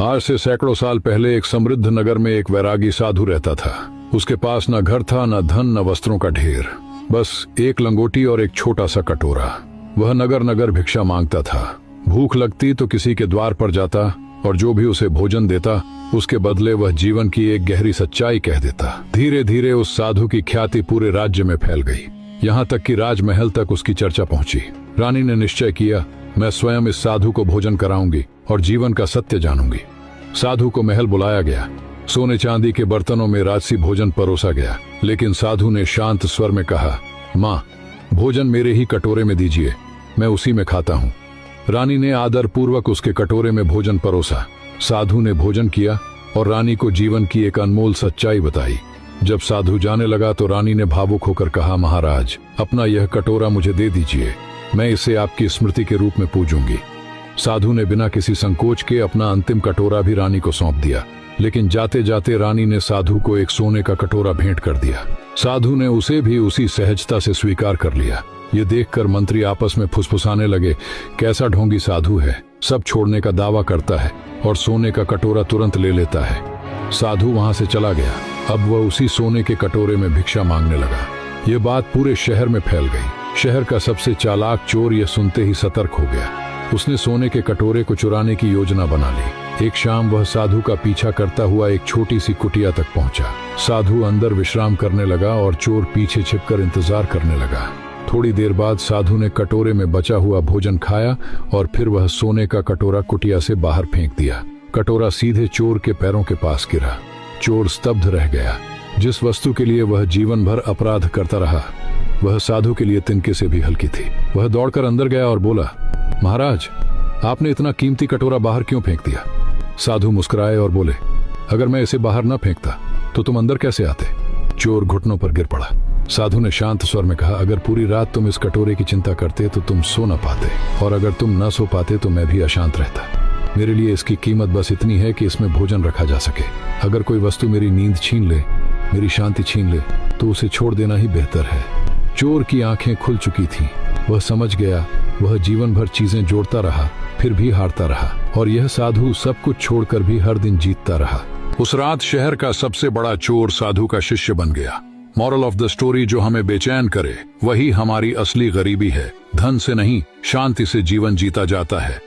आज से सैकड़ों साल पहले एक समृद्ध नगर में एक वैरागी साधु रहता था। उसके पास न घर था, न धन, न वस्त्रों का ढेर, बस एक लंगोटी और एक छोटा सा कटोरा। वह नगर नगर भिक्षा मांगता था। भूख लगती तो किसी के द्वार पर जाता और जो भी उसे भोजन देता उसके बदले वह जीवन की एक गहरी सच्चाई कह देता। धीरे धीरे उस साधु की ख्याति पूरे राज्य में फैल गई, यहाँ तक कि राजमहल तक उसकी चर्चा पहुंची। रानी ने निश्चय किया, मैं स्वयं इस साधु को भोजन कराऊंगी और जीवन का सत्य जानूंगी। साधु को महल बुलाया गया। सोने चांदी के बर्तनों में राजसी भोजन परोसा गया, लेकिन साधु ने शांत स्वर में कहा, माँ, भोजन मेरे ही कटोरे में दीजिए, मैं उसी में खाता हूँ। रानी ने आदर पूर्वक उसके कटोरे में भोजन परोसा। साधु ने भोजन किया और रानी को जीवन की एक अनमोल सच्चाई बताई। जब साधु जाने लगा तो रानी ने भावुक होकर कहा, महाराज, अपना यह कटोरा मुझे दे दीजिए, मैं इसे आपकी स्मृति के रूप में पूजूंगी। साधु ने बिना किसी संकोच के अपना अंतिम कटोरा भी रानी को सौंप दिया, लेकिन जाते जाते रानी ने साधु को एक सोने का कटोरा भेंट कर दिया। साधु ने उसे भी उसी सहजता से स्वीकार कर लिया। ये देखकर मंत्री आपस में फुसफुसाने लगे, कैसा ढोंगी साधु है, सब छोड़ने का दावा करता है और सोने का कटोरा तुरंत ले लेता है। साधु वहां से चला गया। अब वह उसी सोने के कटोरे में भिक्षा मांगने लगा। ये बात पूरे शहर में फैल गई। शहर का सबसे चालाक चोर यह सुनते ही सतर्क हो गया। उसने सोने के कटोरे को चुराने की योजना बना ली। एक शाम वह साधु का पीछा करता हुआ एक छोटी सी कुटिया तक पहुंचा। साधु अंदर विश्राम करने लगा और चोर पीछे छिपकर इंतजार करने लगा। थोड़ी देर बाद साधु ने कटोरे में बचा हुआ भोजन खाया और फिर वह सोने का कटोरा कुटिया से बाहर फेंक दिया। कटोरा सीधे चोर के पैरों के पास गिरा। चोर स्तब्ध रह गया। जिस वस्तु के लिए वह जीवन भर अपराध करता रहा, वह साधु के लिए तिनके से भी हल्की थी। वह दौड़कर अंदर गया और बोला, महाराज, आपने इतना कीमती कटोरा बाहर क्यों फेंक दिया? साधु मुस्कुराए और बोले, अगर मैं इसे बाहर न फेंकता तो तुम अंदर कैसे आते? चोर घुटनों पर गिर पड़ा। साधु ने शांत स्वर में कहा, अगर पूरी रात तुम इस कटोरे की चिंता करते तो तुम सो न पाते, और अगर तुम न सो पाते तो मैं भी अशांत रहता। मेरे लिए इसकी कीमत बस इतनी है कि इसमें भोजन रखा जा सके। अगर कोई वस्तु मेरी नींद छीन ले, मेरी शांति छीन ले, तो उसे छोड़ देना ही बेहतर है। चोर की आंखें खुल चुकी थीं। वह समझ गया। वह जीवन भर चीजें जोड़ता रहा, फिर भी हारता रहा, और यह साधु सब कुछ छोड़कर भी हर दिन जीतता रहा। उस रात शहर का सबसे बड़ा चोर साधु का शिष्य बन गया। मॉरल ऑफ द स्टोरी, जो हमें बेचैन करे वही हमारी असली गरीबी है। धन से नहीं, शांति से जीवन जीता जाता है।